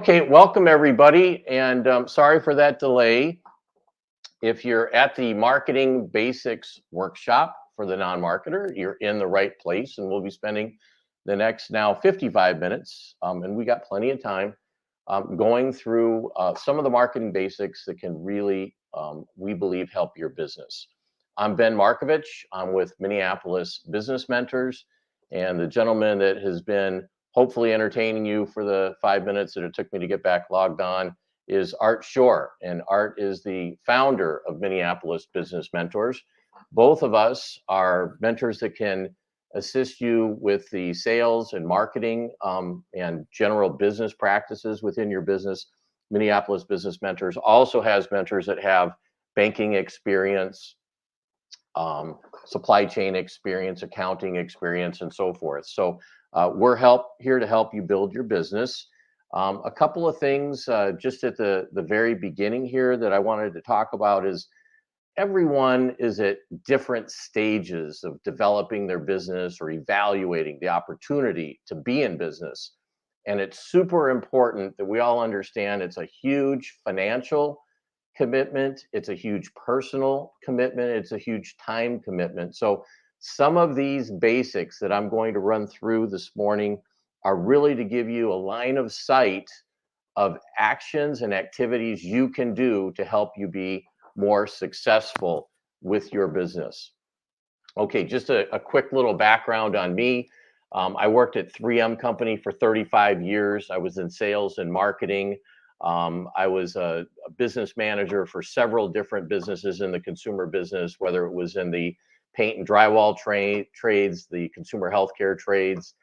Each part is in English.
Okay, welcome everybody, and sorry for that delay. If you're at the Marketing Basics Workshop for the non-marketer, you're in the right place, and we'll be spending the next now 55 minutes, and we got plenty of time, going through some of the marketing basics that can really, we believe, help your business. I'm Ben Markovich. I'm with Minneapolis Business Mentors, and the gentleman that has been hopefully entertaining you for the 5 minutes that it took me to get back logged on is Art Shore. And Art is the founder of Minneapolis Business Mentors. Both of us are mentors that can assist you with the sales and marketing and general business practices within your business. Minneapolis Business Mentors also has mentors that have banking experience, supply chain experience, accounting experience, and so forth. So we're here to help you build your business. A couple of things just at the very beginning here that I wanted to talk about is everyone is at different stages of developing their business or evaluating the opportunity to be in business. And it's super important that we all understand it's a huge financial commitment, it's a huge personal commitment, it's a huge time commitment. So some of these basics that I'm going to run through this morning are really to give you a line of sight of actions and activities you can do to help you be more successful with your business. Okay, just a quick little background on me. I worked at 3M Company for 35 years. I was in sales and marketing. I was a business manager for several different businesses in the consumer business, whether it was in the paint and drywall trades, the consumer healthcare trades,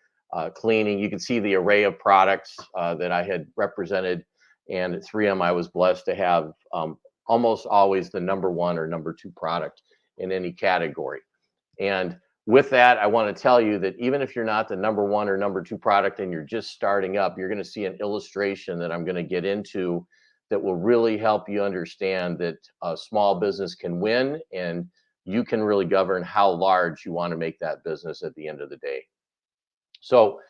cleaning. You can see the array of products that I had represented. And at 3M, I was blessed to have almost always the number one or number two product in any category. And with that, I want to tell you that even if you're not the number one or number two product and you're just starting up, you're going to see an illustration that I'm going to get into that will really help you understand that a small business can win, and you can really govern how large you want to make that business at the end of the day. So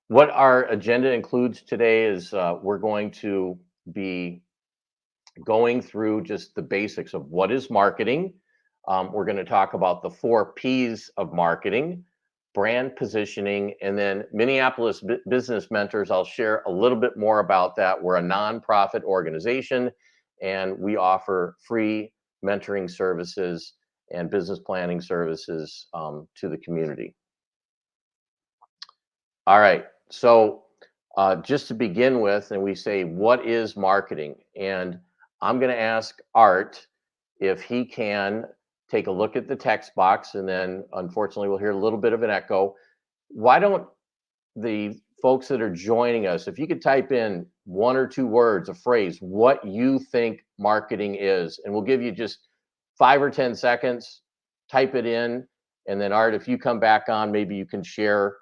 what our agenda includes today is we're going to be going through just the basics of what is marketing. We're going to talk about the 4 P's of marketing, brand positioning, and then Minneapolis Business Mentors. I'll share a little bit more about that. We're a nonprofit organization, and we offer free mentoring services and business planning services to the community. All right, so just to begin with, and we say, what is marketing? And I'm going to ask Art if he can take a look at the text box, and then unfortunately we'll hear a little bit of an echo. Why don't the folks that are joining us, if you could type in 1 or 2 words, a phrase, what you think marketing is, and we'll give you just 5 or 10 seconds, type it in, and then Art, if you come back on, maybe you can share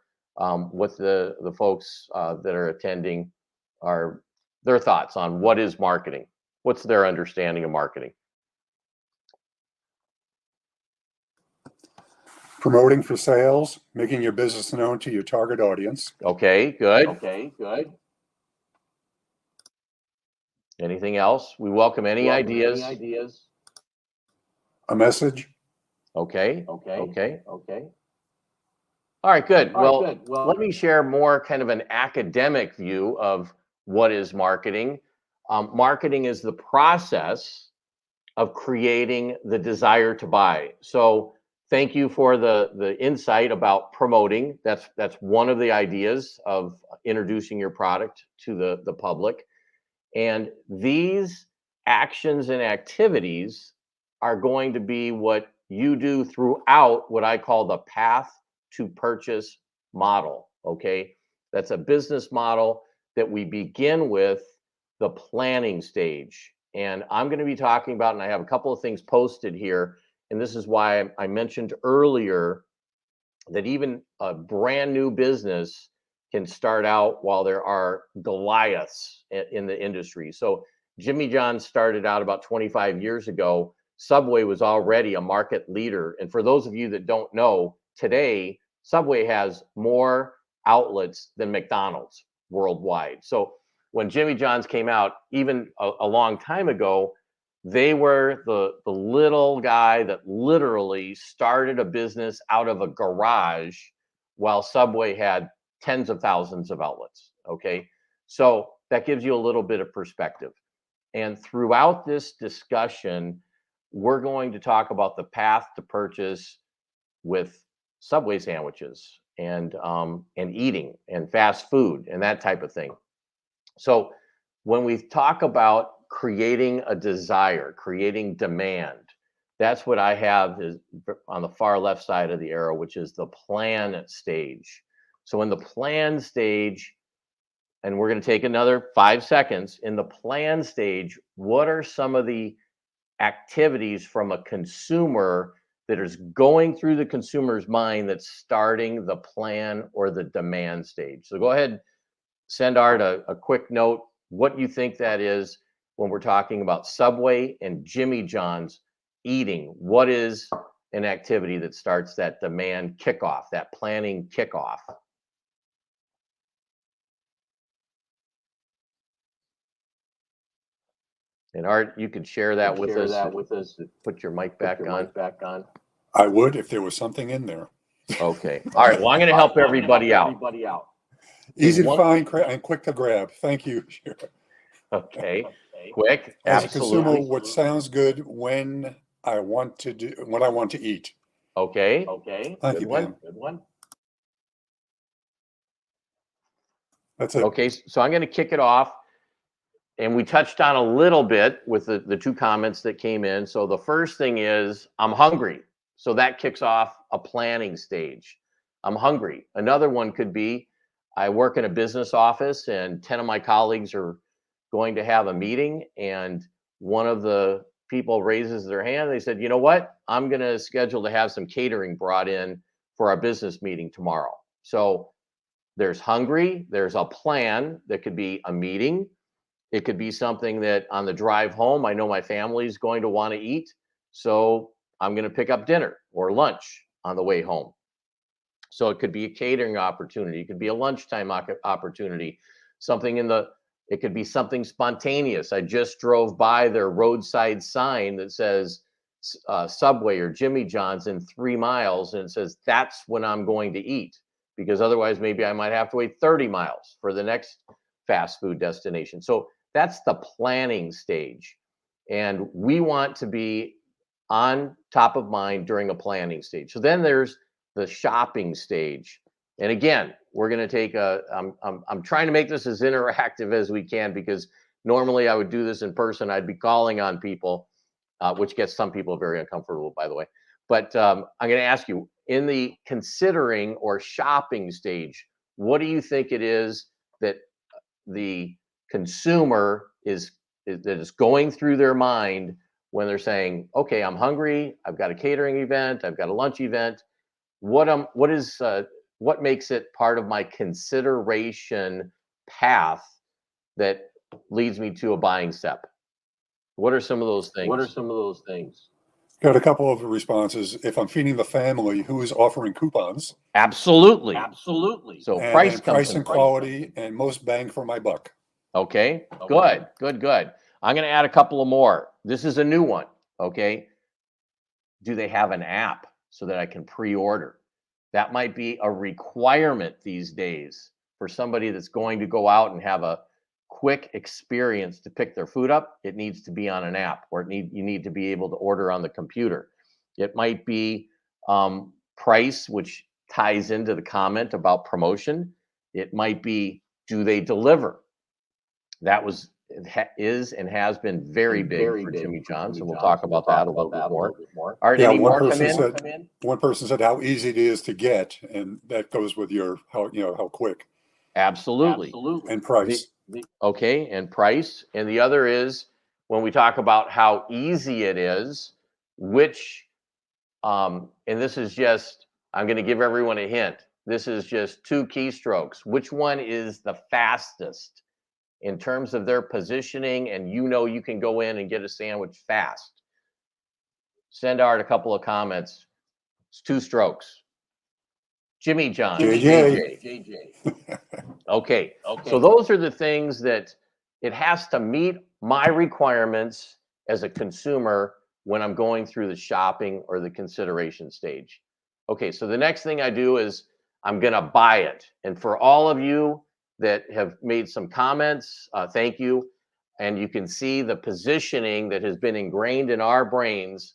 with the folks that are attending their thoughts on what is marketing. What's their understanding of marketing? Promoting for sales, making your business known to your target audience. Okay, good. Anything else? We welcome any ideas. A message. Okay. All right, good. Well, let me share more kind of an academic view of what is marketing. Marketing is the process of creating the desire to buy. So thank you for the insight about promoting. That's one of the ideas of introducing your product to the public. And these actions and activities are going to be what you do throughout what I call the path to purchase model. Okay, that's a business model that we begin with the planning stage. And I'm going to be talking about, and I have a couple of things posted here, and this is why I mentioned earlier that even a brand new business can start out while there are Goliaths in the industry. So Jimmy John started out about 25 years ago. Subway was already a market leader. And for those of you that don't know, today, Subway has more outlets than McDonald's worldwide. So when Jimmy John's came out, even a long time ago, they were the little guy that literally started a business out of a garage while Subway had tens of thousands of outlets. Okay. So that gives you a little bit of perspective. And throughout this discussion, we're going to talk about the path to purchase with Subway sandwiches and eating and fast food and that type of thing. So when we talk about creating a desire, creating demand, that's what I have is on the far left side of the arrow, which is the plan stage. So in the plan stage, and we're going to take another 5 seconds, in the plan stage, what are some of the activities from a consumer that is going through the consumer's mind that's starting the plan or the demand stage? So go ahead, send Art a quick note what you think that is when we're talking about Subway and Jimmy John's eating. What is an activity that starts that demand kickoff, that planning kickoff? And Art, you could share that with us. Put your mic back on. I would if there was something in there. Okay. All right. Well, I'm going to help everybody out. Easy to find and quick to grab. Thank you. Okay. Quick. As Absolutely. a consumer, what sounds good when I want to eat. Okay. Thank you, Good Ben. one. That's it. Okay. So I'm going to kick it off. And we touched on a little bit with the two comments that came in. So the first thing is, I'm hungry. So that kicks off a planning stage. I'm hungry. Another one could be, I work in a business office and 10 of my colleagues are going to have a meeting, and one of the people raises their hand. They said, you know what? I'm going to schedule to have some catering brought in for our business meeting tomorrow. So there's hungry. There's a plan that could be a meeting. It could be something that on the drive home, I know my family's going to want to eat. So I'm going to pick up dinner or lunch on the way home. So it could be a catering opportunity. It could be a lunchtime opportunity. It could be something spontaneous. I just drove by their roadside sign that says Subway or Jimmy John's in 3 miles. And it says, that's when I'm going to eat, because otherwise maybe I might have to wait 30 miles for the next fast food destination. So that's the planning stage. And we want to be on top of mind during a planning stage. So then there's the shopping stage. And again, we're going to take I'm trying to make this as interactive as we can, because normally I would do this in person. I'd be calling on people, which gets some people very uncomfortable, by the way. But I'm going to ask you, in the considering or shopping stage, what do you think it is that the consumer is going through their mind when they're saying, okay, I'm hungry, I've got a catering event, I've got a lunch event. What makes it part of my consideration path that leads me to a buying step? What are some of those things? Got a couple of responses. If I'm feeding the family, who is offering coupons? Absolutely. So And price and quality and most bang for my buck. Okay. Good. I'm going to add a couple of more. This is a new one. Okay. Do they have an app so that I can pre-order? That might be a requirement these days for somebody that's going to go out and have a quick experience to pick their food up. It needs to be on an app, or you need to be able to order on the computer. It might be price, which ties into the comment about promotion. It might be, do they deliver? That is and has been very big for Jimmy John's, and we'll talk about that a little bit more. Art, any more come in? One person said how easy it is to get, and that goes with how quick. Absolutely. And price. Okay, and price. And the other is, when we talk about how easy it is, and this is just, I'm going to give everyone a hint. This is just 2 keystrokes. Which one is the fastest in terms of their positioning, and you can go in and get a sandwich fast? Send Art a couple of comments. It's 2 strokes. Jimmy John. JJ. Okay. So those are the things that It has to meet my requirements as a consumer when I'm going through the shopping or the consideration stage. Okay, so the next thing I do is I'm going to buy it. And for all of you that have made some comments, thank you. And you can see the positioning that has been ingrained in our brains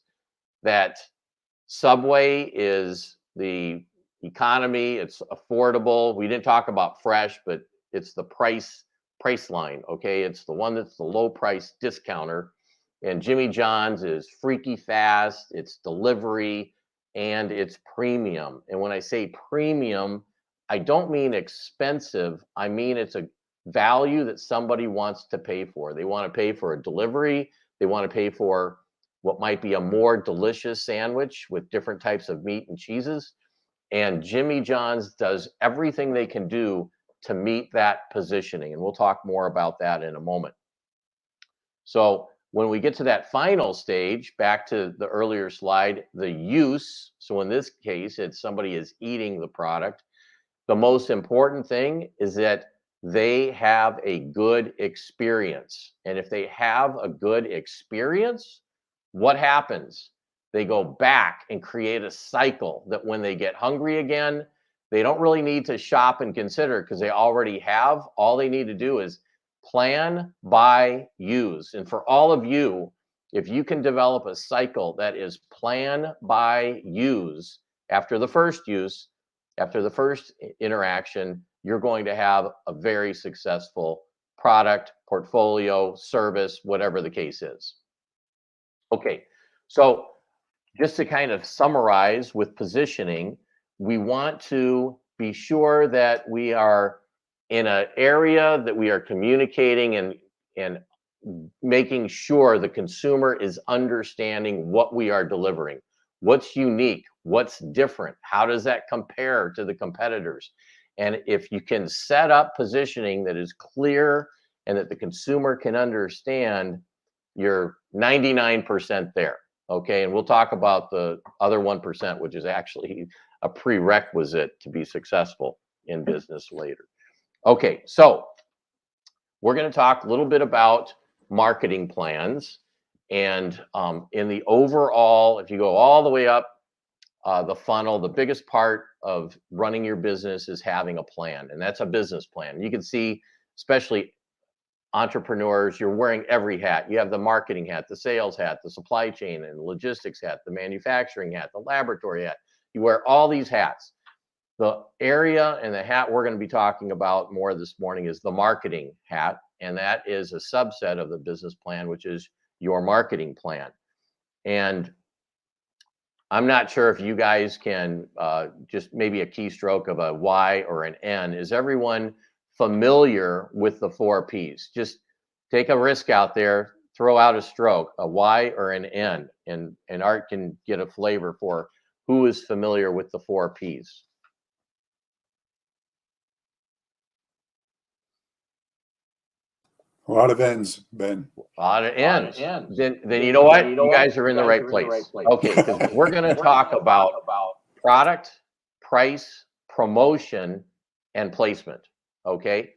that Subway is the economy, it's affordable. We didn't talk about fresh, but it's the price line, okay? It's the one that's the low price discounter. And Jimmy John's is freaky fast, it's delivery, and it's premium. And when I say premium, I don't mean expensive. I mean it's a value that somebody wants to pay for. They want to pay for a delivery, they want to pay for what might be a more delicious sandwich with different types of meat and cheeses. And Jimmy John's does everything they can do to meet that positioning. And we'll talk more about that in a moment. So when we get to that final stage, back to the earlier slide, the use. So in this case, it's somebody is eating the product. The most important thing is that they have a good experience. And if they have a good experience, what happens? They go back and create a cycle that when they get hungry again, they don't really need to shop and consider because they already have. All they need to do is plan, buy, use. And for all of you, if you can develop a cycle that is plan, buy, use after the first use, after the first interaction, you're going to have a very successful product, portfolio, service, whatever the case is. Okay, so just to kind of summarize with positioning, we want to be sure that we are in an area that we are communicating and making sure the consumer is understanding what we are delivering. What's unique? What's different? How does that compare to the competitors? And if you can set up positioning that is clear and that the consumer can understand, you're 99% there. Okay. And we'll talk about the other 1%, which is actually a prerequisite to be successful in business later. Okay. So we're going to talk a little bit about marketing plans. And in the overall, if you go all the way up the funnel, the biggest part of running your business is having a plan. And that's a business plan. You can see, especially entrepreneurs, you're wearing every hat. You have the marketing hat, the sales hat, the supply chain and logistics hat, the manufacturing hat, the laboratory hat. You wear all these hats. The area and the hat we're going to be talking about more this morning is the marketing hat. And that is a subset of the business plan, which is your marketing plan. And I'm not sure if you guys can just maybe a keystroke of a Y or an N. Is everyone familiar with the 4 Ps? Just take a risk out there, throw out a stroke, a Y or an N, and Art can get a flavor for who is familiar with the 4 Ps. A lot of N's, Ben. A lot of N's. Then you know what? You guys are in the right place. Okay, because we're going to talk about product, price, promotion, and placement. Okay,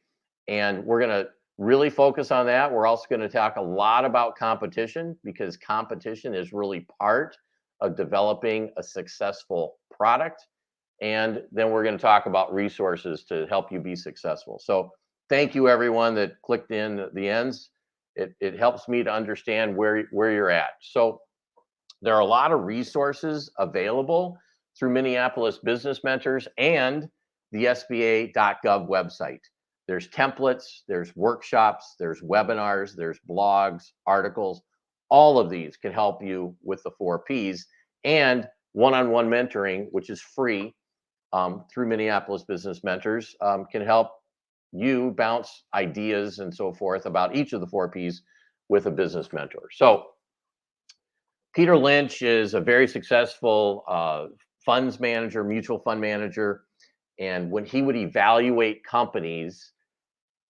and we're going to really focus on that. We're also going to talk a lot about competition because competition is really part of developing a successful product. And then we're going to talk about resources to help you be successful. So thank you everyone that clicked in the ends. It helps me to understand where you're at. So there are a lot of resources available through Minneapolis Business Mentors and the SBA.gov website. There's templates, there's workshops, there's webinars, there's blogs, articles. All of these can help you with the 4 Ps and one-on-one mentoring, which is free through Minneapolis Business Mentors, can help you bounce ideas and so forth about each of the 4 Ps with a business mentor. So Peter Lynch is a very successful funds manager, mutual fund manager. And when he would evaluate companies,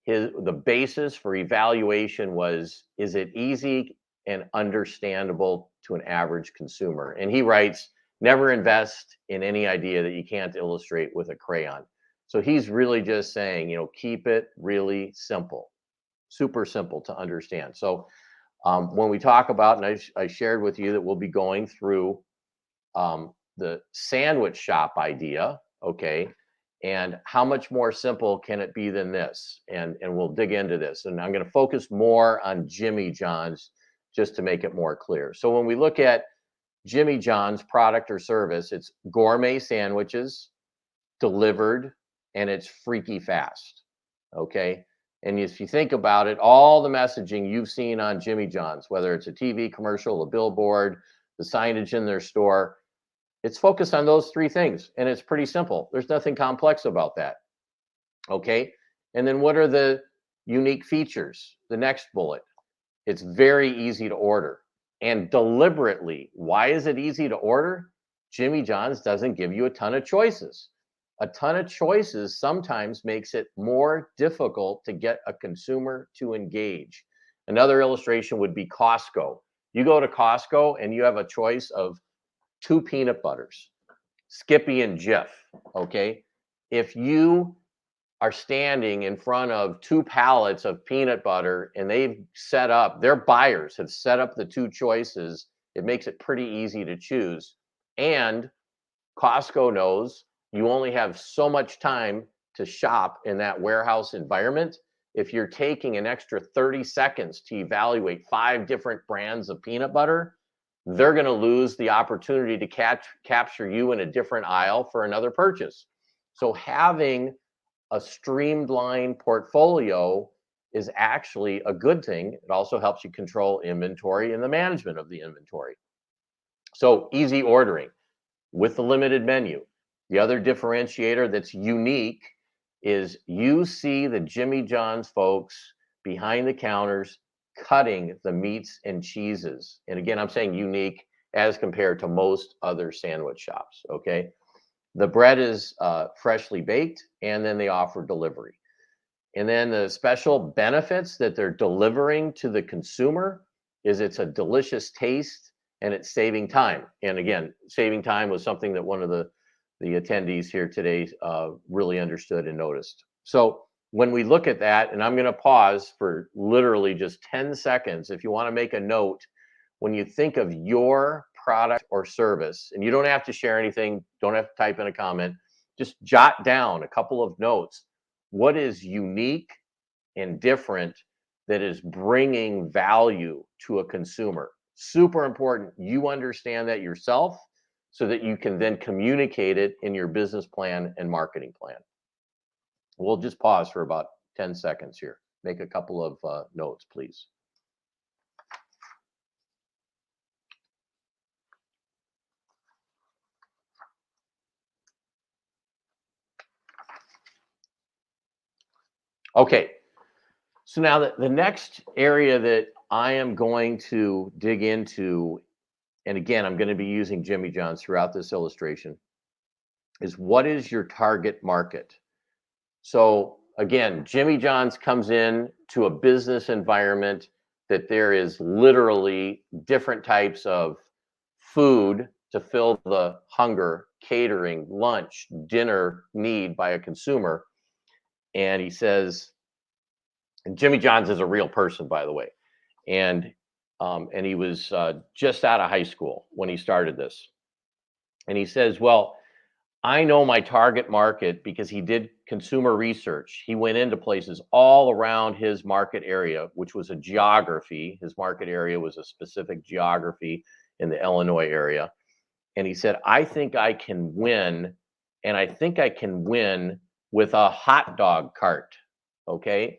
the basis for evaluation was, is it easy and understandable to an average consumer? And he writes, never invest in any idea that you can't illustrate with a crayon. So he's really just saying, keep it really simple. super simple to understand. So when we talk about, and I shared with you that we'll be going through the sandwich shop idea, okay, and how much more simple can it be than this? And we'll dig into this. And I'm going to focus more on Jimmy John's just to make it more clear. So when we look at Jimmy John's product or service, it's gourmet sandwiches delivered, and it's freaky fast, okay? And if you think about it, all the messaging you've seen on Jimmy John's, whether it's a TV commercial, a billboard, the signage in their store, it's focused on those three things, and it's pretty simple. There's nothing complex about that, okay? And then what are the unique features? The next bullet, it's very easy to order. And deliberately, why is it easy to order? Jimmy John's doesn't give you a ton of choices. A ton of choices sometimes makes it more difficult to get a consumer to engage. Another illustration would be Costco. You go to Costco and you have a choice of 2 peanut butters, Skippy and Jif, okay? If you are standing in front of 2 pallets of peanut butter and they've set up, their buyers have set up the 2 choices, it makes it pretty easy to choose. And Costco knows you only have so much time to shop in that warehouse environment. If you're taking an extra 30 seconds to evaluate 5 different brands of peanut butter, they're going to lose the opportunity to capture you in a different aisle for another purchase. So having a streamlined portfolio is actually a good thing. It also helps you control inventory and the management of the inventory. So easy ordering with the limited menu. The other differentiator that's unique is you see the Jimmy John's folks behind the counters cutting the meats and cheeses. And again, I'm saying unique as compared to most other sandwich shops, okay? The bread is freshly baked, and then they offer delivery. And then the special benefits that they're delivering to the consumer is it's a delicious taste and it's saving time. And again, saving time was something that one of the attendees here today really understood and noticed. So when we look at that, and I'm going to pause for literally just 10 seconds, if you want to make a note, when you think of your product or service, and you don't have to share anything, don't have to type in a comment, just jot down a couple of notes. What is unique and different that is bringing value to a consumer? Super important you understand that yourself so that you can then communicate it in your business plan and marketing plan. We'll just pause for about 10 seconds here. Make a couple of notes, please. Okay, so now the next area that I am going to dig into, and again, I'm going to be using Jimmy John's throughout this illustration, is what is your target market? So again, Jimmy John's comes in to a business environment that there is literally different types of food to fill the hunger, catering, lunch, dinner need by a consumer. And he says, and Jimmy John's is a real person, by the way. And he was just out of high school when he started this. And he says, well, I know my target market because he did consumer research. He went into places all around his market area, which was a geography. His market area was a specific geography in the Illinois area. And he said, I think I can win. And I think I can win with a hot dog cart. Okay.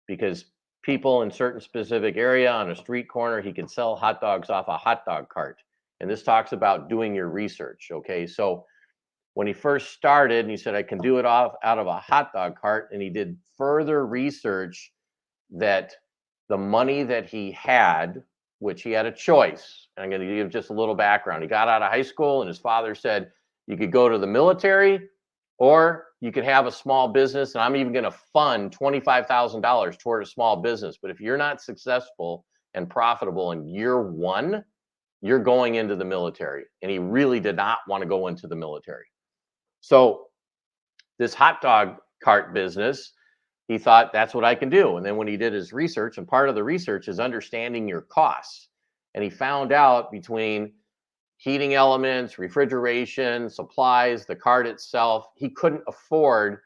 Because people in certain specific area on a street corner, he could sell hot dogs off a hot dog cart. And this talks about doing your research. Okay. So when he first started, and he said, I can do it out of a hot dog cart. And he did further research that the money that he had, which he had a choice. And I'm going to give just a little background. He got out of high school and his father said, you could go to the military or you could have a small business. And I'm even going to fund $25,000 toward a small business. But if you're not successful and profitable in year 1, you're going into the military. And he really did not want to go into the military. So this hot dog cart business, he thought that's what I can do. And then when he did his research, and part of the research is understanding your costs, and he found out between heating elements, refrigeration, supplies, the cart itself, he couldn't afford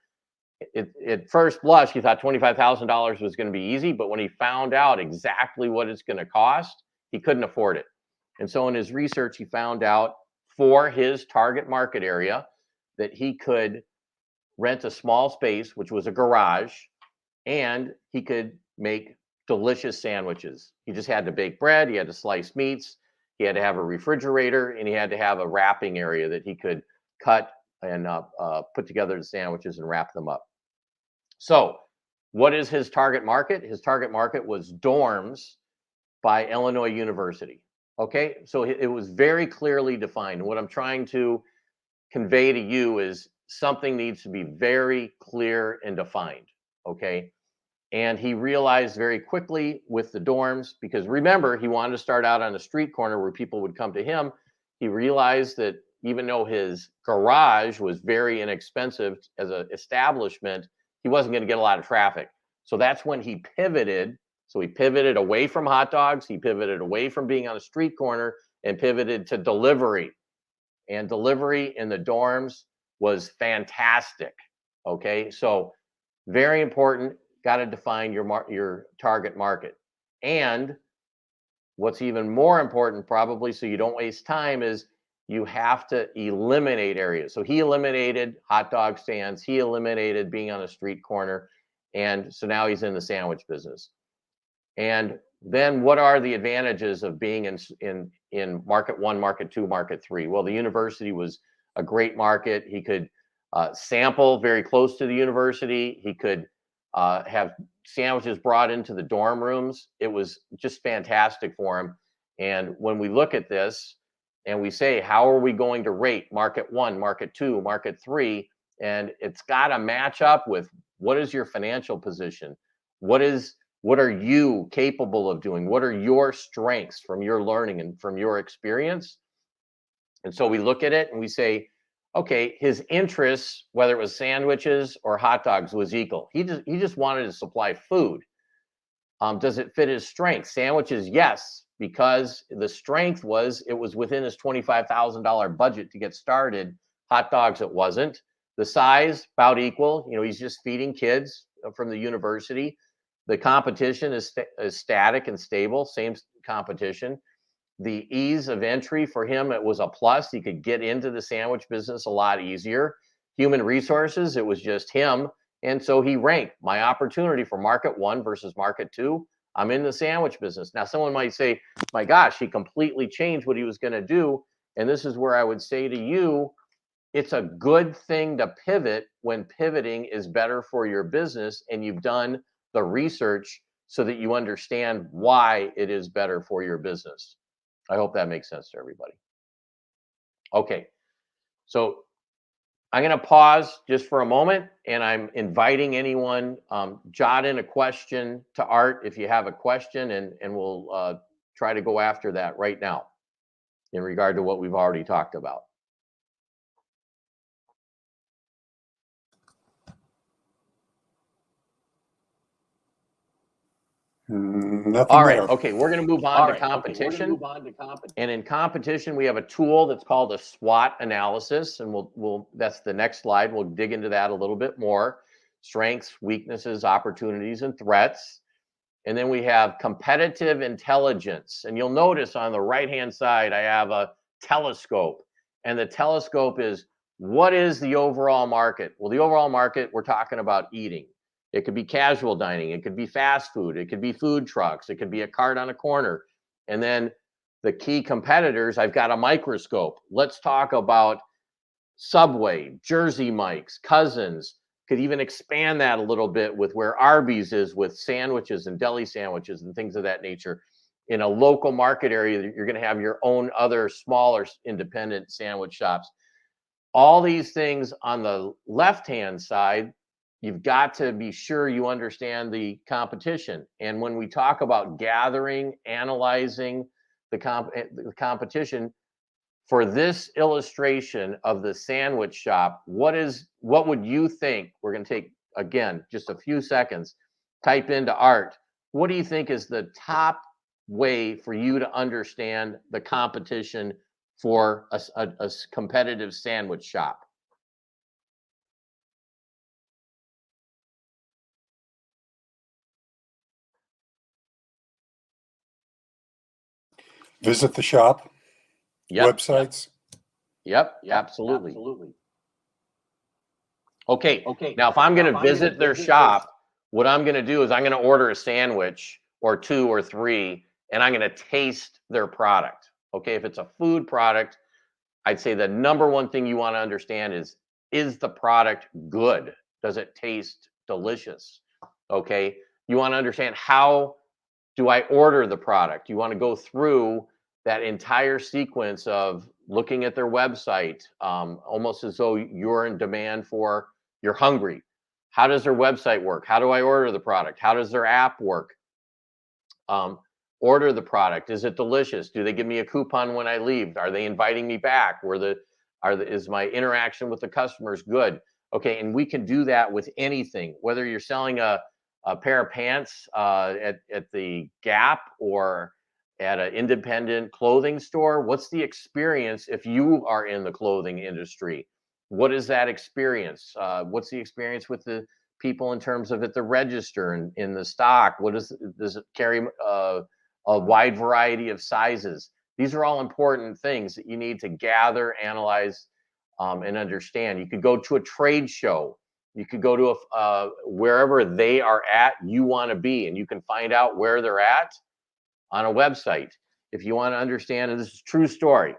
it. At first blush, he thought $25,000 was going to be easy, but when he found out exactly what it's going to cost, he couldn't afford it. And so in his research, he found out for his target market area that he could rent a small space, which was a garage, and he could make delicious sandwiches. He just had to bake bread, he had to slice meats, he had to have a refrigerator, and he had to have a wrapping area that he could cut and put together the sandwiches and wrap them up. So what is his target market? His target market was dorms by Illinois University. Okay, so it was very clearly defined. What I'm trying to convey to you is something needs to be very clear and defined. Okay, and he realized very quickly with the dorms, because remember, he wanted to start out on a street corner where people would come to him. He realized that even though his garage was very inexpensive as an establishment, he wasn't going to get a lot of traffic. So that's when he pivoted. So he pivoted away from hot dogs. He pivoted away from being on a street corner and pivoted to delivery. And delivery in the dorms was fantastic. Okay, so very important. Got to define your target market. And what's even more important, probably, so you don't waste time, is you have to eliminate areas. So he eliminated hot dog stands. He eliminated being on a street corner. And so now he's in the sandwich business. And then what are the advantages of being in market one, market two, market three? Well, the university was a great market. He could sample very close to the university. He could have sandwiches brought into the dorm rooms. It was just fantastic for him. And when we look at this and we say, how are we going to rate market one, market two, market three? And it's got to match up with what is your financial position? What are you capable of doing? What are your strengths from your learning and from your experience? And so we look at it and we say, okay, his interests, whether it was sandwiches or hot dogs, was equal. He just wanted to supply food. Does it fit his strengths? Sandwiches, yes, because the strength was it was within his $25,000 budget to get started. Hot dogs, it wasn't. The size, about equal. You know, he's just feeding kids from the university. The competition is static and stable, same competition. The ease of entry for him, it was a plus. He could get into the sandwich business a lot easier. Human resources, it was just him. And so he ranked my opportunity for market one versus market two. I'm in the sandwich business. Now, someone might say, my gosh, he completely changed what he was going to do. And this is where I would say to you, it's a good thing to pivot when pivoting is better for your business and you've done the research so that you understand why it is better for your business. I hope that makes sense to everybody. Okay, so I'm going to pause just for a moment, and I'm inviting anyone, jot in a question to Art if you have a question, and we'll try to go after that right now in regard to what we've already talked about. Nothing All right. there. Okay, we're going to move on to competition. And in competition, we have a tool that's called a SWOT analysis, and we'll that's the next slide. We'll dig into that a little bit more. Strengths, weaknesses, opportunities, and threats. And then we have competitive intelligence. And you'll notice on the right-hand side, I have a telescope. And the telescope is, what is the overall market? Well, the overall market, we're talking about eating. It could be casual dining. It could be fast food. It could be food trucks. It could be a cart on a corner. And then the key competitors, I've got a microscope. Let's talk about Subway, Jersey Mike's, Cousins. Could even expand that a little bit with where Arby's is with sandwiches and deli sandwiches and things of that nature. In a local market area, you're going to have your own other smaller independent sandwich shops. All these things on the left-hand side, you've got to be sure you understand the competition. And when we talk about gathering, analyzing the competition, for this illustration of the sandwich shop, what would you think? We're going to take again, just a few seconds, type into Art, what do you think is the top way for you to understand the competition for a competitive sandwich shop? Visit the shop, Yep, websites. yep, absolutely. Okay, now if I'm going to visit their shop, what I'm going to do is I'm going to order a sandwich or 2 or 3, and I'm going to taste their product. Okay, if it's a food product, I'd say the number one thing you want to understand is the product good? Does it taste delicious? Okay, you want to understand, how do I order the product? You want to go through that entire sequence of looking at their website, almost as though you're in demand for, you're hungry. How does their website work? How do I order the product? How does their app work? Order the product. Is it delicious? Do they give me a coupon when I leave? Are they inviting me back? Is my interaction with the customers good? Okay, and we can do that with anything, whether you're selling a pair of pants at the Gap or at an independent clothing store. What's the experience if you are in the clothing industry? What is that experience? What's the experience with the people in terms of at the register and in the stock? Does it carry a wide variety of sizes? These are all important things that you need to gather, analyze, and understand. You could go to a trade show. You could go to wherever they are at, you want to be, and you can find out where they're at on a website. If you want to understand, and this is a true story,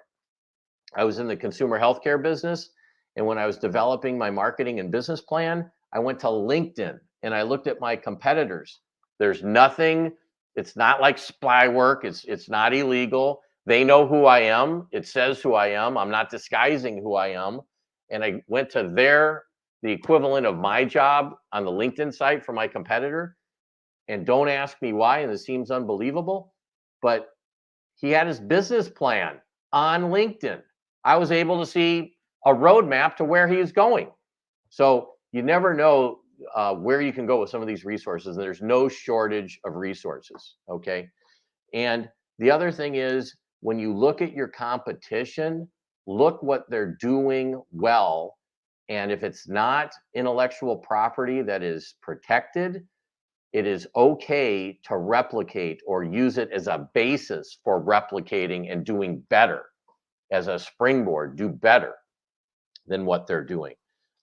I was in the consumer healthcare business, and when I was developing my marketing and business plan, I went to LinkedIn and I looked at my competitors. There's nothing, it's not like spy work, it's not illegal. They know who I am. It says who I am. I'm not disguising who I am. And I went to the equivalent of my job on the LinkedIn site for my competitor. And don't ask me why, and this seems unbelievable, but he had his business plan on LinkedIn. I was able to see a roadmap to where he is going. So you never know where you can go with some of these resources. And there's no shortage of resources. Okay. And the other thing is, when you look at your competition, look what they're doing well. And if it's not intellectual property that is protected, it is okay to replicate or use it as a basis for replicating and doing better, as a springboard, do better than what they're doing.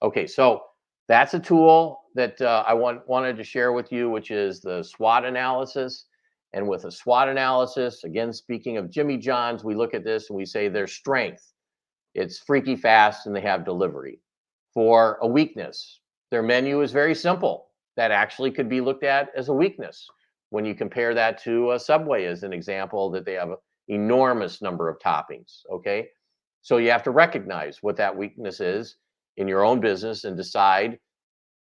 Okay, so that's a tool that I wanted to share with you, which is the SWOT analysis. And with a SWOT analysis, again, speaking of Jimmy John's, we look at this and we say their strength, it's freaky fast and they have delivery. For a weakness, their menu is very simple. That actually could be looked at as a weakness when you compare that to a Subway as an example, that they have an enormous number of toppings. Okay, so you have to recognize what that weakness is in your own business and decide,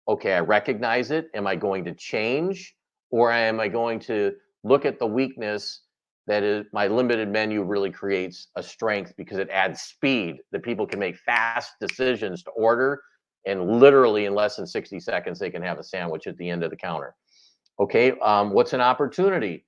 okay, I recognize it. Am I going to change, or am I going to look at the weakness that is my limited menu really creates a strength because it adds speed, that people can make fast decisions to order, and literally in less than 60 seconds, they can have a sandwich at the end of the counter. Okay, what's an opportunity?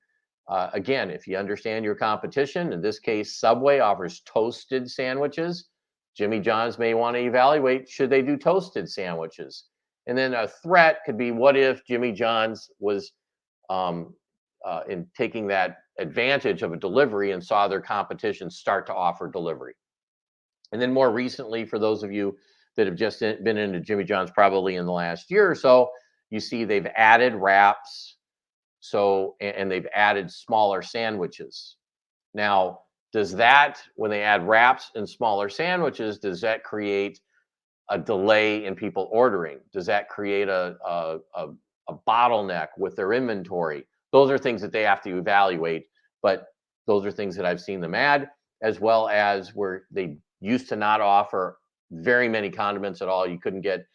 Again, if you understand your competition, in this case, Subway offers toasted sandwiches. Jimmy John's may want to evaluate, should they do toasted sandwiches? And then a threat could be, what if Jimmy John's was in taking that advantage of a delivery and saw their competition start to offer delivery? And then more recently, for those of you that have just been into Jimmy John's probably in the last year or so, you see they've added wraps. So, and they've added smaller sandwiches. Now, does that, when they add wraps and smaller sandwiches, does that create a delay in people ordering? Does that create a bottleneck with their inventory? Those are things that they have to evaluate, but those are things that I've seen them add, as well as where they used to not offer very many condiments at all. You couldn't get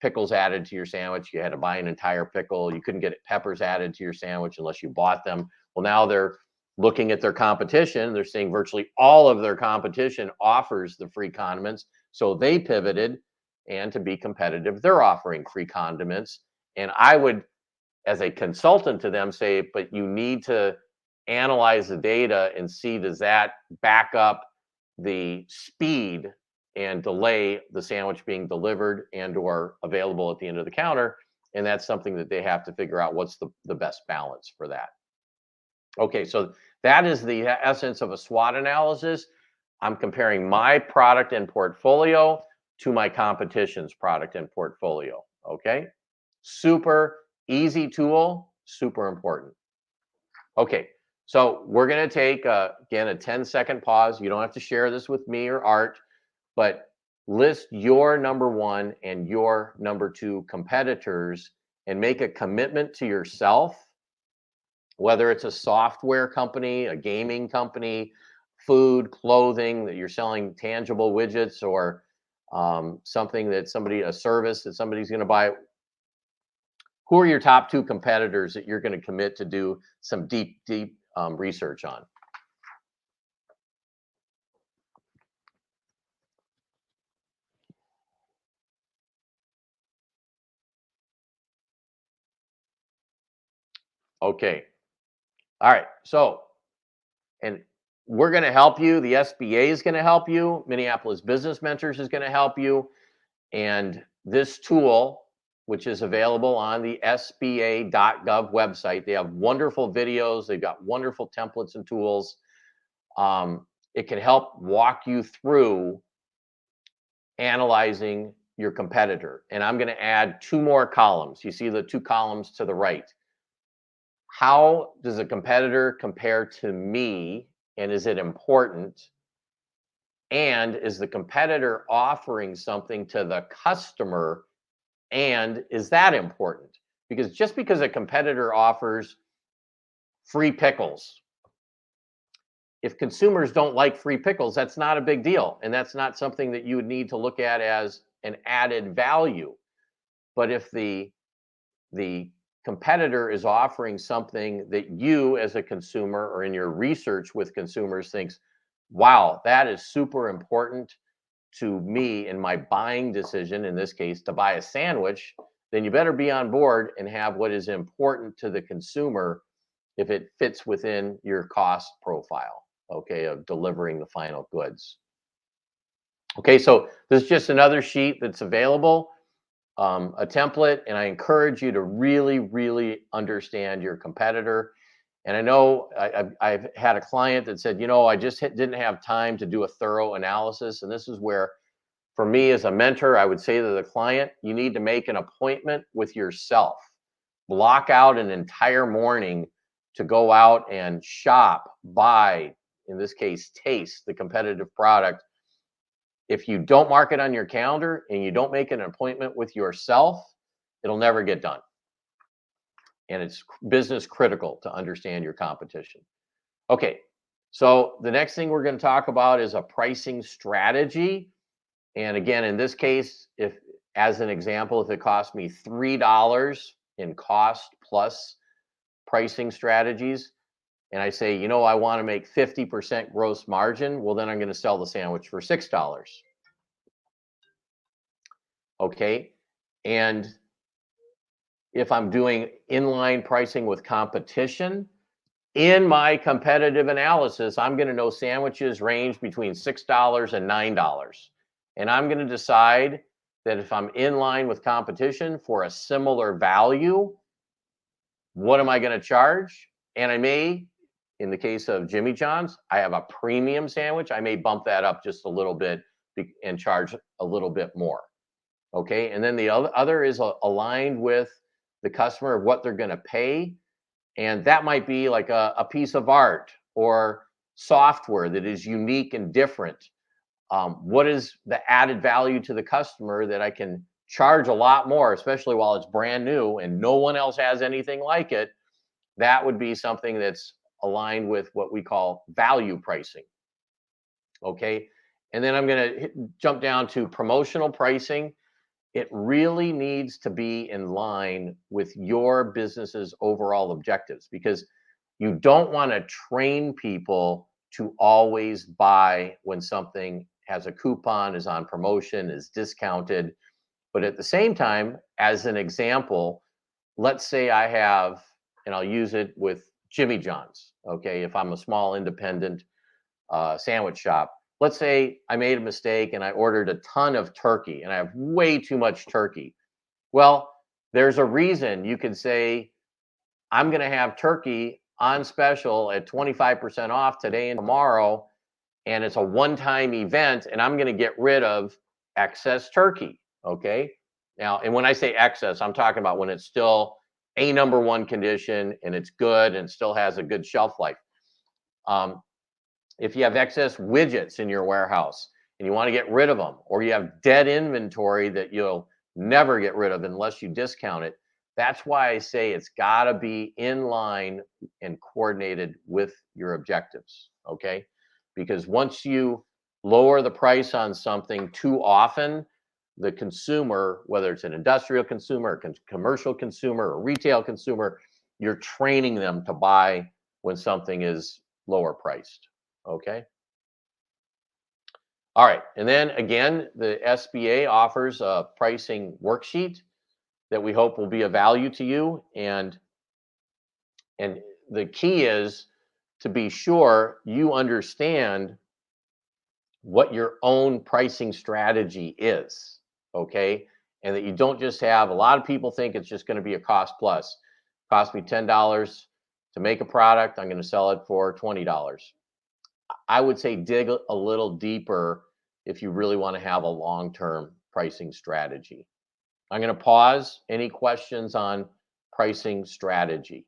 pickles added to your sandwich. You had to buy an entire pickle. You couldn't get peppers added to your sandwich unless you bought them. Well, now they're looking at their competition. They're seeing virtually all of their competition offers the free condiments. So they pivoted and to be competitive, they're offering free condiments. And I would, as a consultant to them, say, but you need to analyze the data and see, does that back up the speed and delay the sandwich being delivered and or available at the end of the counter? And that's something that they have to figure out, what's the best balance for that. Okay, so that is the essence of a SWOT analysis. I'm comparing my product and portfolio to my competition's product and portfolio. Okay, super easy tool, super important. Okay, so we're going to take, again, a 10-second pause. You don't have to share this with me or Art, but list your number one and your number two competitors and make a commitment to yourself, whether it's a software company, a gaming company, food, clothing, that you're selling tangible widgets, or something that a service that somebody's going to buy. Who are your top two competitors that you're going to commit to do some deep research on? Okay. All right. So, and we're going to help you. The SBA is going to help you. Minneapolis Business Mentors is going to help you. And this tool, which is available on the SBA.gov website, they have wonderful videos. They've got wonderful templates and tools. It can help walk you through analyzing your competitor. And I'm going to add two more columns. You see the two columns to the right. How does a competitor compare to me, and is it important? And is the competitor offering something to the customer, and is that important? Because just because a competitor offers free pickles, if consumers don't like free pickles, that's not a big deal. And that's not something that you would need to look at as an added value. But if the competitor is offering something that you as a consumer, or in your research with consumers, thinks, wow, that is super important to me in my buying decision, in this case, to buy a sandwich, then you better be on board and have what is important to the consumer if it fits within your cost profile, okay, of delivering the final goods. Okay, so this is just another sheet that's available, a template, and I encourage you to really, really understand your competitor. And I know I've had a client that said, I just didn't have time to do a thorough analysis. And this is where, for me as a mentor, I would say to the client, you need to make an appointment with yourself. Block out an entire morning to go out and shop, buy, in this case, taste the competitive product. If you don't mark it on your calendar and you don't make an appointment with yourself, it'll never get done. And it's business critical to understand your competition. Okay, so the next thing we're going to talk about is a pricing strategy. And again, in this case, if, as an example, if it cost me $3 in cost plus pricing strategies, and I say, I want to make 50% gross margin, well, then I'm going to sell the sandwich for $6. Okay, and if I'm doing inline pricing with competition, in my competitive analysis, I'm going to know sandwiches range between $6 and $9. And I'm going to decide that if I'm in line with competition for a similar value, what am I going to charge? And I may, in the case of Jimmy John's, I have a premium sandwich. I may bump that up just a little bit and charge a little bit more. Okay. And then the other is aligned with the customer of what they're going to pay. And that might be like a piece of art or software that is unique and different. What is the added value to the customer that I can charge a lot more, especially while it's brand new and no one else has anything like it? That would be something that's aligned with what we call value pricing. Okay. And then I'm going to jump down to promotional pricing. It really needs to be in line with your business's overall objectives, because you don't want to train people to always buy when something has a coupon, is on promotion, is discounted. But at the same time, as an example, let's say I have, and I'll use it with Jimmy John's, okay? If I'm a small independent sandwich shop, let's say I made a mistake and I ordered a ton of turkey and I have way too much turkey. Well, there's a reason you could say, I'm going to have turkey on special at 25% off today and tomorrow, and it's a one-time event, and I'm going to get rid of excess turkey. Okay. Now, and when I say excess, I'm talking about when it's still a number one condition and it's good and still has a good shelf life. If you have excess widgets in your warehouse and you want to get rid of them, or you have dead inventory that you'll never get rid of unless you discount it, that's why I say it's got to be in line and coordinated with your objectives. Okay. Because once you lower the price on something too often, the consumer, whether it's an industrial consumer, a commercial consumer, or retail consumer, you're training them to buy when something is lower priced. Okay. All right. And then again, the SBA offers a pricing worksheet that we hope will be of value to you. And the key is to be sure you understand what your own pricing strategy is. Okay. And that you don't just have, a lot of people think it's just going to be a cost plus. Cost me $10 to make a product. I'm going to sell it for $20. I would say dig a little deeper if you really want to have a long-term pricing strategy. I'm going to pause. Any questions on pricing strategy?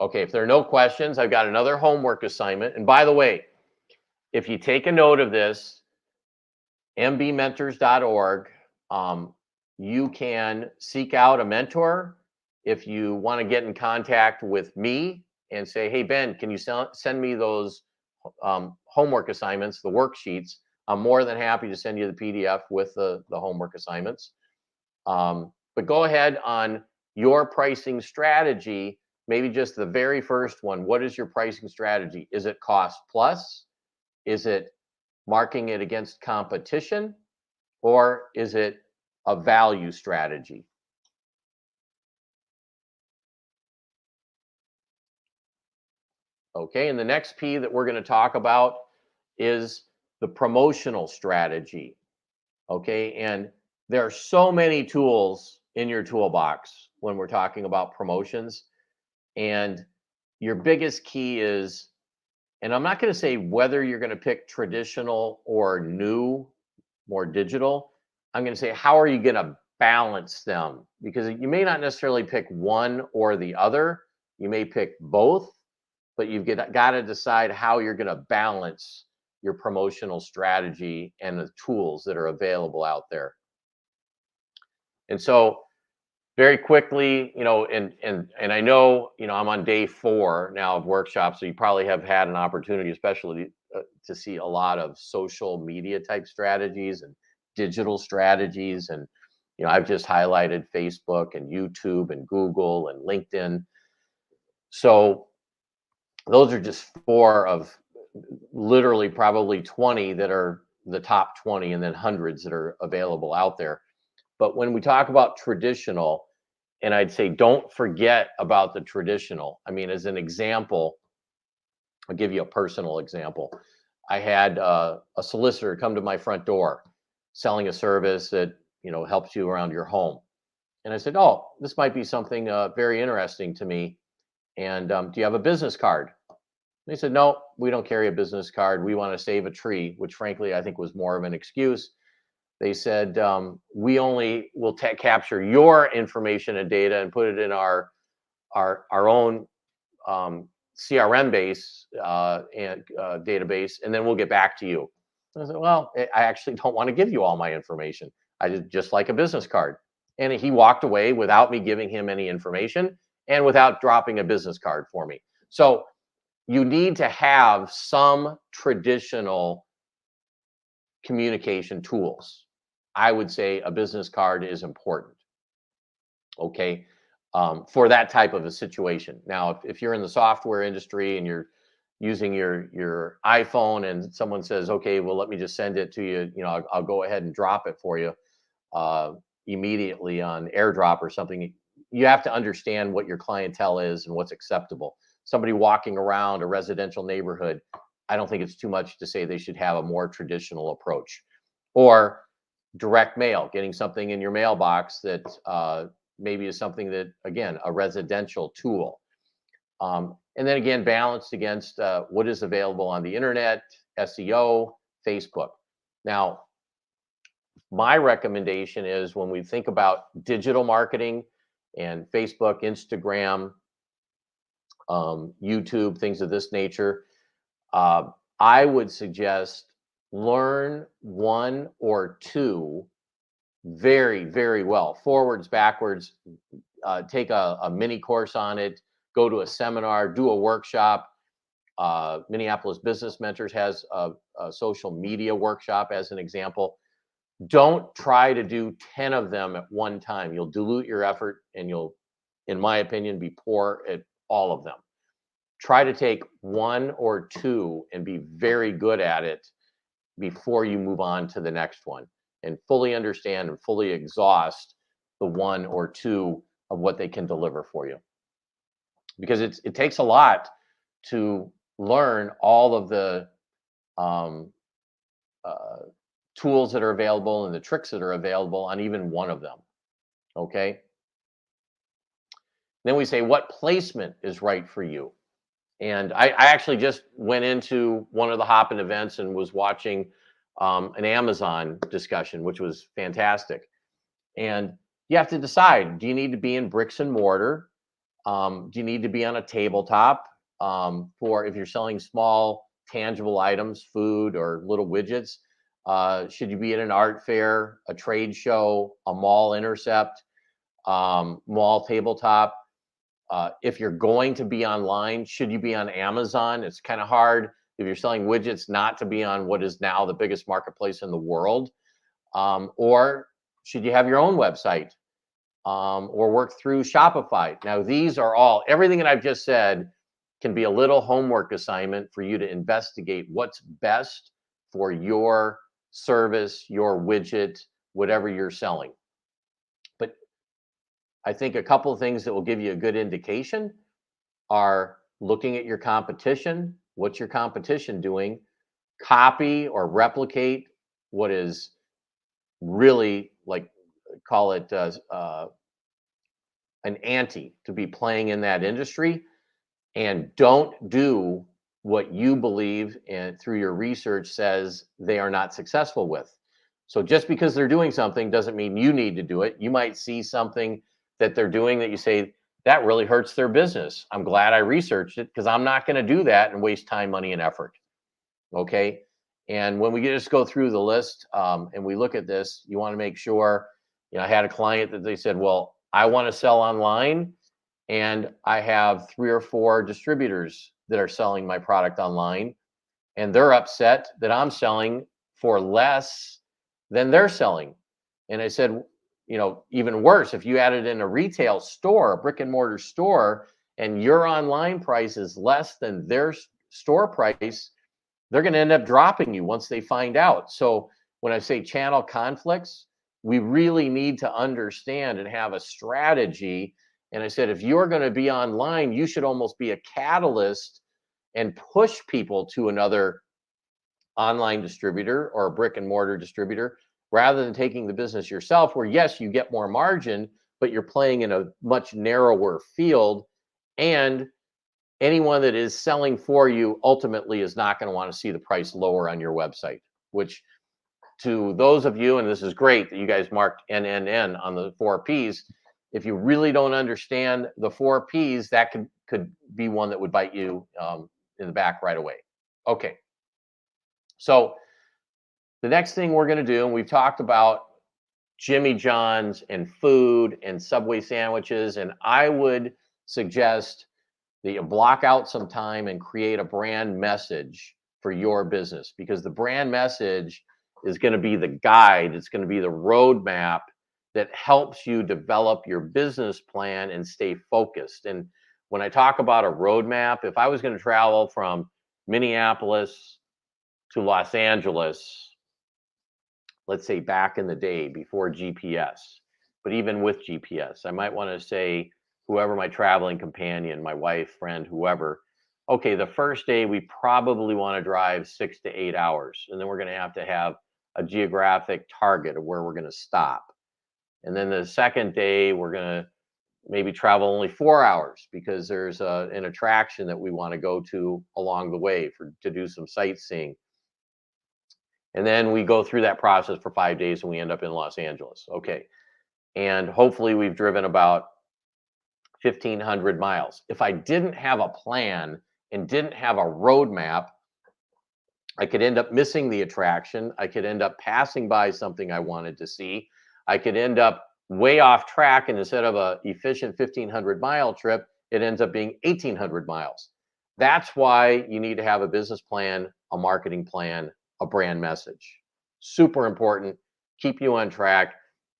Okay, if there are no questions, I've got another homework assignment. And by the way, if you take a note of this, mbmentors.org, you can seek out a mentor. If you want to get in contact with me and say, hey, Ben, can you send me those homework assignments, the worksheets? I'm more than happy to send you the PDF with the homework assignments. But go ahead on your pricing strategy, maybe just the very first one. What is your pricing strategy? Is it cost plus? Is it marking it against competition? Or is it a value strategy? Okay, and the next P that we're going to talk about is the promotional strategy. Okay, and there are so many tools in your toolbox when we're talking about promotions. And your biggest key is, and I'm not going to say whether you're going to pick traditional or new, more digital. I'm going to say, how are you going to balance them? Because you may not necessarily pick one or the other. You may pick both, but you've got to decide how you're going to balance your promotional strategy and the tools that are available out there. And so very quickly, and I know, I'm on day 4 now of workshops, so you probably have had an opportunity, especially to see a lot of social media type strategies and digital strategies. And, I've just highlighted Facebook and YouTube and Google and LinkedIn. So those are just 4 of literally probably 20 that are the top 20, and then hundreds that are available out there. But when we talk about traditional, and I'd say don't forget about the traditional. I mean, as an example, I'll give you a personal example. I had a solicitor come to my front door selling a service that, helps you around your home. And I said, oh, this might be something very interesting to me. And do you have a business card? They said, no, we don't carry a business card. We want to save a tree, which frankly, I think was more of an excuse. They said, we only will capture your information and data and put it in our own CRM base and database, and then we'll get back to you. I said, well, I actually don't want to give you all my information. I just like a business card. And he walked away without me giving him any information and without dropping a business card for me. So you need to have some traditional communication tools. I would say a business card is important, okay, for that type of a situation. Now, if you're in the software industry and you're using your iPhone and someone says, okay, well, let me just send it to you. I'll go ahead and drop it for you uh, immediately on AirDrop or something. You have to understand what your clientele is and what's acceptable. Somebody walking around a residential neighborhood, I don't think it's too much to say they should have a more traditional approach. Or direct mail, getting something in your mailbox that maybe is something that, again, a residential tool. And then again, balanced against what is available on the internet, SEO, Facebook. Now, my recommendation is when we think about digital marketing and Facebook, Instagram, YouTube, things of this nature, I would suggest learn one or two very, very well, forwards, backwards. Take a mini course on it, go to a seminar, do a workshop. Minneapolis Business Mentors has a social media workshop as an example. Don't try to do 10 of them at one time. You'll dilute your effort and you'll, in my opinion, be poor at all of them. Try to take one or two and be very good at it before you move on to the next one, and fully understand and fully exhaust the one or two of what they can deliver for you. Because it takes a lot to learn all of the um, uh, tools that are available and the tricks that are available on even one of them. Okay. Then we say, what placement is right for you? And I actually just went into one of the Hopin events and was watching an Amazon discussion, which was fantastic. And you have to decide, do you need to be in bricks and mortar? Do you need to be on a tabletop for if you're selling small, tangible items, food or little widgets? Should you be at an art fair, a trade show, a mall intercept, mall tabletop? If you're going to be online, should you be on Amazon? It's kind of hard if you're selling widgets not to be on what is now the biggest marketplace in the world. Or should you have your own website or work through Shopify? Now, these are all, everything that I've just said can be a little homework assignment for you to investigate what's best for your service, your widget, whatever you're selling. But I think a couple of things that will give you a good indication are looking at your competition. What's your competition doing? Copy or replicate what is really, like, call it an ante to be playing in that industry, and don't do what you believe and through your research says they are not successful with. So just because they're doing something doesn't mean you need to do it. You might see something that they're doing that you say, that really hurts their business. I'm glad I researched it because I'm not going to do that and waste time, money, and effort. Okay. And when we just go through the list and we look at this, you want to make sure, I had a client that they said, well, I want to sell online and I have 3 or 4 distributors that are selling my product online, and they're upset that I'm selling for less than they're selling. And I said, even worse, if you added in a retail store, a brick and mortar store, and your online price is less than their store price, they're going to end up dropping you once they find out. So when I say channel conflicts, we really need to understand and have a strategy. And I said, if you're going to be online, you should almost be a catalyst and push people to another online distributor or a brick and mortar distributor rather than taking the business yourself, where yes, you get more margin, but you're playing in a much narrower field. And anyone that is selling for you ultimately is not going to want to see the price lower on your website, which to those of you, and this is great that you guys marked NNN on the 4 Ps. If you really don't understand the 4 Ps, that could be one that would bite you in the back right away. Okay. So the next thing we're going to do, and we've talked about Jimmy John's and food and Subway sandwiches, and I would suggest that you block out some time and create a brand message for your business, because the brand message is going to be the guide. It's going to be the roadmap that helps you develop your business plan and stay focused. And when I talk about a roadmap, if I was going to travel from Minneapolis to Los Angeles, let's say back in the day before GPS, but even with GPS, I might want to say whoever my traveling companion, my wife, friend, whoever, okay, the first day we probably want to drive 6 to 8 hours, and then we're going to have a geographic target of where we're going to stop. And then the second day, we're going to maybe travel only 4 hours because there's an attraction that we want to go to along the way to do some sightseeing. And then we go through that process for 5 days and we end up in Los Angeles. Okay. And hopefully we've driven about 1,500 miles. If I didn't have a plan and didn't have a roadmap, I could end up missing the attraction. I could end up passing by something I wanted to see. I could end up way off track, and instead of a efficient 1,500-mile trip, it ends up being 1,800 miles. That's why you need to have a business plan, a marketing plan, a brand message. Super important. Keep you on track.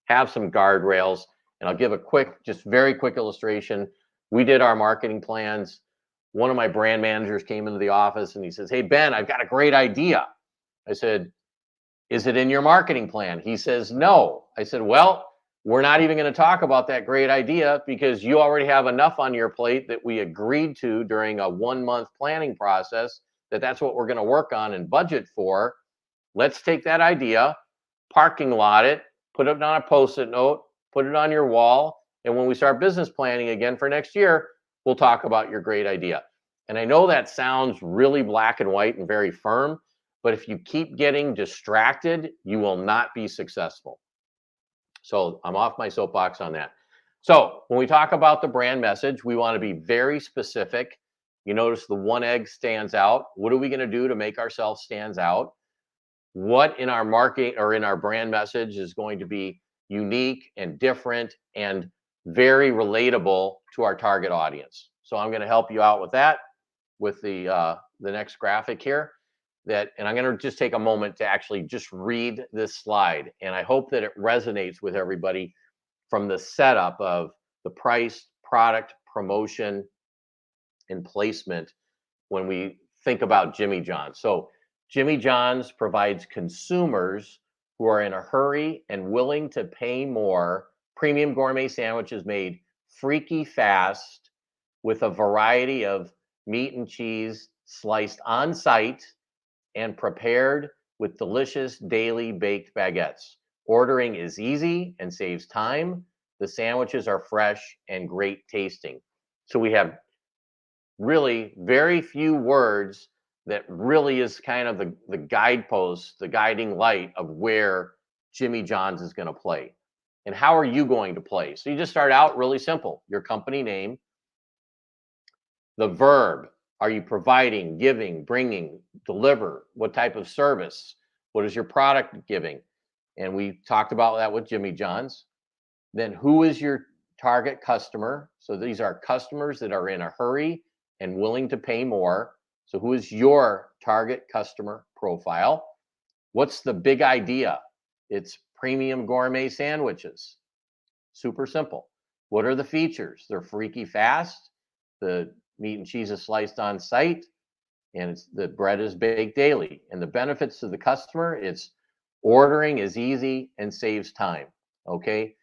Have some guardrails. And I'll give a quick, just very quick illustration. We did our marketing plans. One of my brand managers came into the office and he says, "Hey, Ben, I've got a great idea." I said, "Is it in your marketing plan?" He says, "No." I said, "Well, we're not even going to talk about that great idea because you already have enough on your plate that we agreed to during a 1-month planning process that's what we're going to work on and budget for. Let's take that idea, parking lot it, put it on a Post-it note, put it on your wall, and when we start business planning again for next year, we'll talk about your great idea." And I know that sounds really black and white and very firm, but if you keep getting distracted, you will not be successful. So I'm off my soapbox on that. So when we talk about the brand message, we want to be very specific. You notice the one egg stands out. What are we going to do to make ourselves stand out? What in our marketing or in our brand message is going to be unique and different and very relatable to our target audience? So I'm going to help you out with that with the next graphic here. And I'm going to just take a moment to actually just read this slide. And I hope that it resonates with everybody from the setup of the price, product, promotion, and placement when we think about Jimmy John's. So Jimmy John's provides consumers who are in a hurry and willing to pay more premium gourmet sandwiches made freaky fast with a variety of meat and cheese sliced on site and prepared with delicious daily baked baguettes. Ordering is easy and saves time. The sandwiches are fresh and great tasting. So we have really very few words that really is kind of the guidepost, the guiding light of where Jimmy John's is going to play. And how are you going to play? So you just start out really simple. Your company name, the verb. Are you providing, giving, bringing, deliver? What type of service? What is your product giving? And we talked about that with Jimmy John's. Then who is your target customer? So these are customers that are in a hurry and willing to pay more. So who is your target customer profile? What's the big idea? It's premium gourmet sandwiches. Super simple. What are the features? They're freaky fast. The meat and cheese is sliced on site, and the bread is baked daily. And the benefits to the customer, it's ordering is easy and saves time. Okay.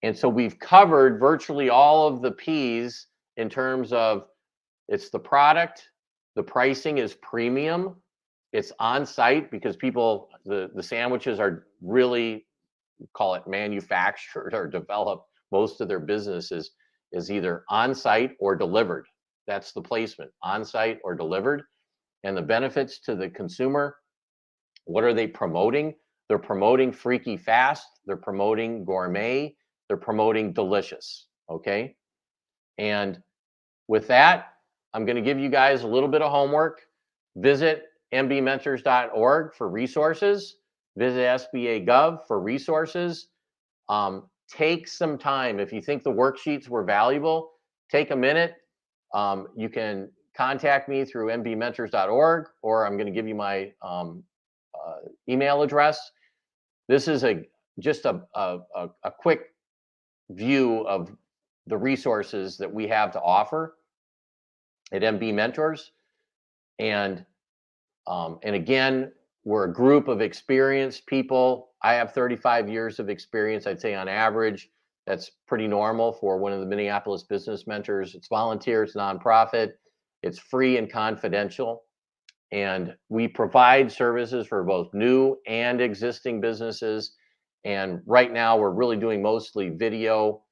And so we've covered virtually all of the P's in terms of it's the product, the pricing is premium, it's on site because the sandwiches are really, call it manufactured or developed. Most of their business is either on site or delivered. That's the placement, on site or delivered. And the benefits to the consumer, what are they promoting? They're promoting freaky fast, they're promoting gourmet, they're promoting delicious. Okay. And with that, I'm going to give you guys a little bit of homework. Visit mbmentors.org for resources. Visit SBA Gov for resources. Take some time. If you think the worksheets were valuable, take a minute. You can contact me through mbmentors.org, or I'm going to give you my email address. This is just a quick view of the resources that we have to offer at MB Mentors. And And again, we're a group of experienced people. I have 35 years of experience. I'd say on average, that's pretty normal for one of the Minneapolis business mentors. It's volunteer, it's nonprofit, it's free and confidential. And we provide services for both new and existing businesses. And right now, we're really doing mostly video,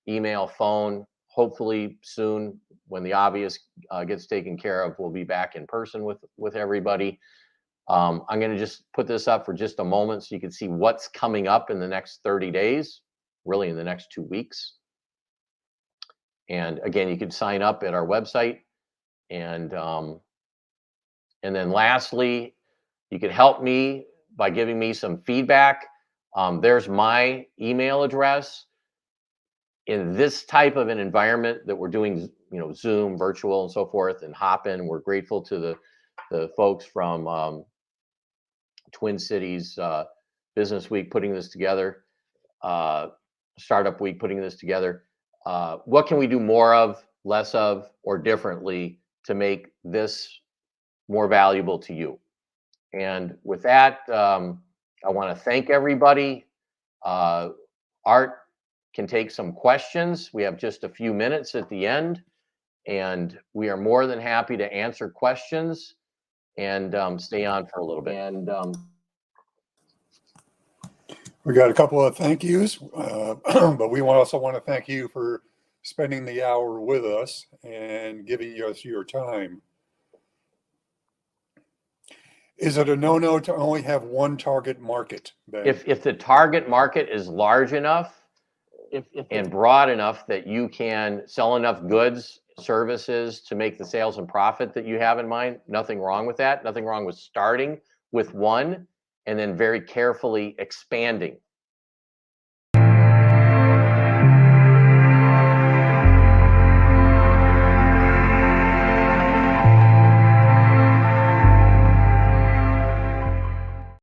email, phone. Hopefully soon, when the obvious gets taken care of, we'll be back in person with everybody. I'm going to just put this up for just a moment so you can see what's coming up in the next 30 days, really in the next 2 weeks. And again, you can sign up at our website. And then lastly, you can help me by giving me some feedback. There's my email address. In this type of an environment that we're doing, Zoom, virtual, and so forth, and Hopin, we're grateful to the folks from Twin Cities Business Week putting this together, Startup Week putting this together. What can we do more of, less of, or differently to make this more valuable to you? And with that, I want to thank everybody. Art can take some questions. We have just a few minutes at the end, and we are more than happy to answer questions and stay on for a little bit. And We got a couple of thank yous, but we also want to thank you for spending the hour with us and giving us your time. Is it a no-no to only have one target market, Ben? If the target market is large enough and broad enough that you can sell enough goods, services to make the sales and profit that you have in mind, nothing wrong with that. Nothing wrong with starting with one and then very carefully expanding